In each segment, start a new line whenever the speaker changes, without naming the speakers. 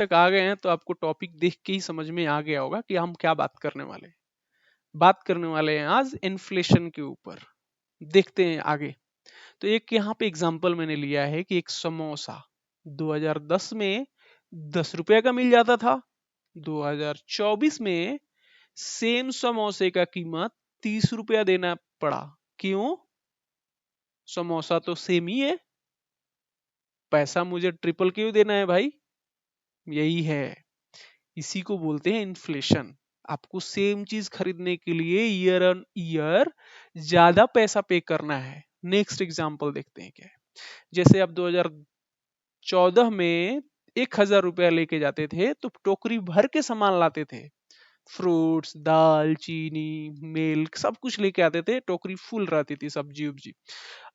तक आ गए हैं तो आपको टॉपिक देख के ही समझ में आ गया होगा कि हम क्या बात करने वाले हैं। बात करने वाले हैं आज इन्फ्लेशन के ऊपर। देखते हैं आगे। तो एक यहाँ पे एग्जांपल मैंने लिया है कि एक समोसा 2010 में 10 रुपए का मिल जाता था। 2024 में सेम समोसे का कीमत 30 रुपया देना पड़ा। क्यों? समोसा तो सेम ही है, पैसा मुझे ट्रिपल क्यों देना है भाई? यही है, इसी को बोलते हैं इन्फ्लेशन। आपको सेम चीज खरीदने के लिए ईयर ऑन ईयर ज्यादा पैसा पे करना है। नेक्स्ट एग्जांपल देखते हैं क्या है। जैसे आप 2014 में 1,000 रुपया लेके जाते थे तो टोकरी भर के सामान लाते थे। फ्रूट्स, दाल, चीनी, मिल्क सब कुछ लेके आते थे, टोकरी फुल रहती थी, सब्जी उब्जी।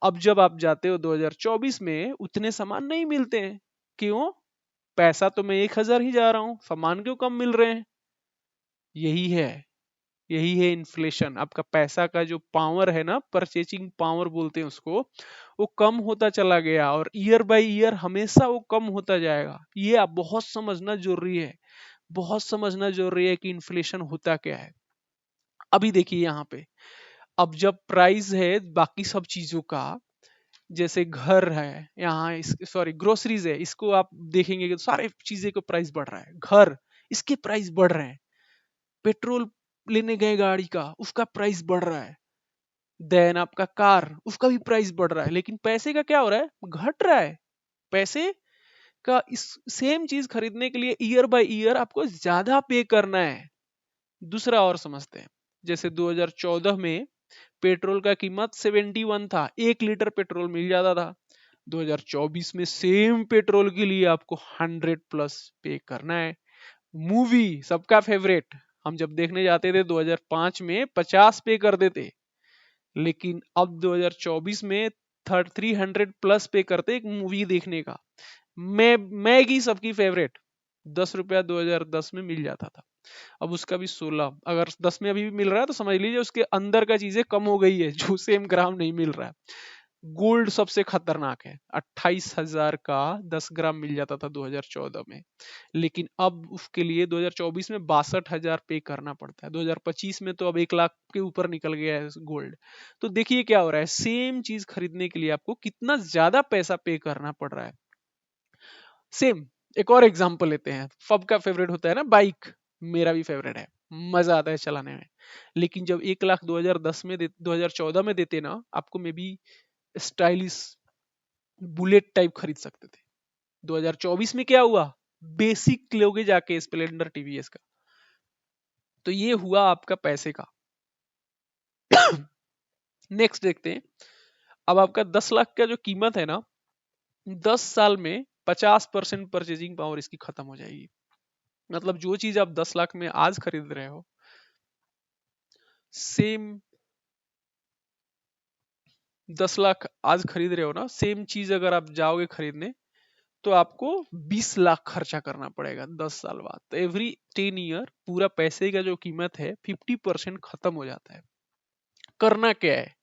अब जब आप जाते हो 2024 में उतने सामान नहीं मिलते हैं। क्यों? पैसा तो मैं 1,000 ही जा रहा हूँ, सामान क्यों कम मिल रहे हैं? यही है, यही है इन्फ्लेशन। आपका पैसा का जो पावर है ना, परचेजिंग पावर बोलते हैं उसको, वो कम होता चला गया और ईयर बाय ईयर हमेशा वो कम होता जाएगा। ये आप बहुत समझना जरूरी है, बहुत समझना जरूरी है कि इन्फ्लेशन होता क्या है। अभी देखिए यहाँ पे, अब जब प्राइस है बाकी सब चीजों का, जैसे घर है यहाँ, इस सॉरी ग्रोसरीज है, इसको आप देखेंगे कि सारे चीजें का प्राइस बढ़ रहा है। घर, इसके प्राइस बढ़ रहे हैं। पेट्रोल लेने गए गाड़ी का, उसका प्राइस बढ़ रहा है। देन आपका कार, उसका भी प्राइस बढ़ रहा है। लेकिन पैसे का क्या हो रहा है? घट रहा है। पैसे का इस सेम चीज खरीदने के लिए ईयर बाय ईयर आपको ज्यादा पे करना है। दूसरा और समझते हैं। जैसे 2014 में पेट्रोल का कीमत 71 था, 1 लीटर पेट्रोल मिल जाता था। 2024 में सेम पेट्रोल के लिए आपको 100 प्लस पे करना है। मूवी सबका फेवरेट, हम जब देखने जाते थे 2005 में 50 पे कर देते, लेकिन अब 2024 में 300 प्लस पे करते एक मूवी देखने का। मैगी सबकी फेवरेट, 10 रुपया 2010 में मिल जाता था, अब उसका भी 16। अगर 10 में अभी भी मिल रहा है तो समझ लीजिए उसके अंदर का चीजें कम हो गई है, जो सेम ग्राम नहीं मिल रहा है। गोल्ड सबसे खतरनाक है, 28,000 का 10 ग्राम मिल जाता था 2014 में, लेकिन अब उसके लिए 2024 में 62,000 पे करना पड़ता है। 2025 में तो अब 1 लाख के ऊपर निकल गया है गोल्ड। तो देखिए क्या हो रहा है, सेम चीज खरीदने के लिए आपको कितना ज्यादा पैसा पे करना पड़ रहा है। सेम एक और एग्जांपल लेते हैं। सबका फेवरेट होता है ना बाइक, मेरा भी फेवरेट है, मजा आता है चलाने में। लेकिन जब 1 लाख 2014 में देते ना आपको, may be stylish bullet type खरीद सकते थे। 2024 में क्या हुआ? बेसिक लोगे जाके स्प्लेंडर टीवीएस का। तो ये हुआ आपका पैसे का। नेक्स्ट देखते हैं। अब आपका 10 लाख का जो कीमत है ना, 10 साल में 50% परचेजिंग पावर इसकी खत्म हो जाएगी। मतलब जो चीज आप 10 लाख में आज खरीद रहे हो, सेम 10 लाख आज खरीद रहे हो ना, सेम चीज अगर आप जाओगे खरीदने तो आपको 20 लाख खर्चा करना पड़ेगा 10 साल बाद। तो एवरी 10 ईयर पूरा पैसे का जो कीमत है 50% खत्म हो जाता है। करना क्या है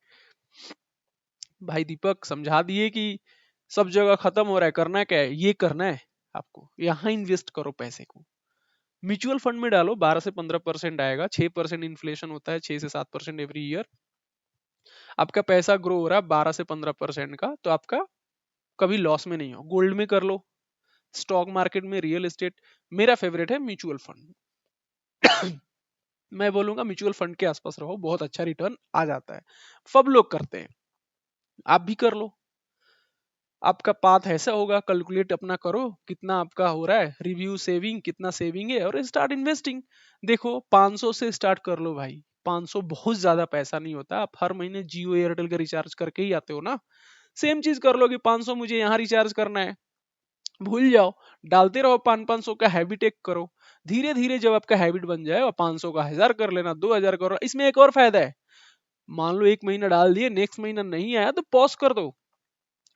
भाई? दीपक समझा दिए कि सब जगह खत्म हो रहा है, करना क्या है? ये करना है आपको, यहाँ इन्वेस्ट करो पैसे को। म्यूचुअल फंड में डालो, 12 से 15% आएगा। 6% इन्फ्लेशन होता है, 6 से 7% एवरी ईयर। आपका पैसा ग्रो हो रहा है 12 से 15% का, तो आपका कभी लॉस में नहीं हो। गोल्ड में कर लो, स्टॉक मार्केट में, रियल एस्टेट। मेरा फेवरेट है म्यूचुअल फंड। मैं बोलूंगा म्यूचुअल फंड के आसपास रहो, बहुत अच्छा रिटर्न आ जाता है। सब लोग करते हैं, आप भी कर लो। आपका पाथ ऐसा होगा, कैलकुलेट अपना करो कितना आपका हो रहा है, रिव्यू सेविंग कितना सेविंग है, और स्टार्ट इन्वेस्टिंग। देखो 500 से स्टार्ट कर लो भाई। 500 बहुत ज्यादा पैसा नहीं होता। आप हर महीने जियो एयरटेल का रिचार्ज करके ही आते हो ना, सेम चीज कर लो कि 500 मुझे यहाँ रिचार्ज करना है। भूल जाओ, डालते रहो। 500 का हैबिट एक करो। धीरे धीरे जब आपका हैबिट बन जाए और 500 का 1000 कर लेना, 2000 करो। इसमें एक और फायदा है, मान लो एक महीना डाल दिए, नेक्स्ट महीना नहीं आया तो पॉज कर दो।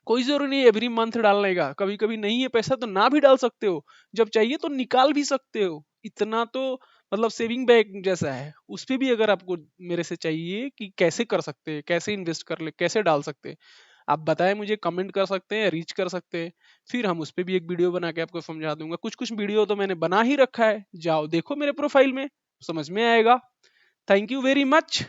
कोई जरूरी नहीं एवरी मंथ डालने का। कभी कभी नहीं है पैसा तो ना भी डाल सकते हो, जब चाहिए तो निकाल भी सकते हो। इतना तो मतलब सेविंग बैंक जैसा है। उस पे भी अगर आपको मेरे से चाहिए कि कैसे कर सकते हैं, कैसे इन्वेस्ट कर ले, कैसे डाल सकते हैं, आप बताएं, मुझे कमेंट कर सकते हैं, रीच कर सकते हैं, फिर हम उस पर भी एक वीडियो बना के आपको समझा दूंगा। कुछ कुछ वीडियो तो मैंने बना ही रखा है, जाओ देखो मेरे प्रोफाइल में, समझ में आएगा। Thank you very much.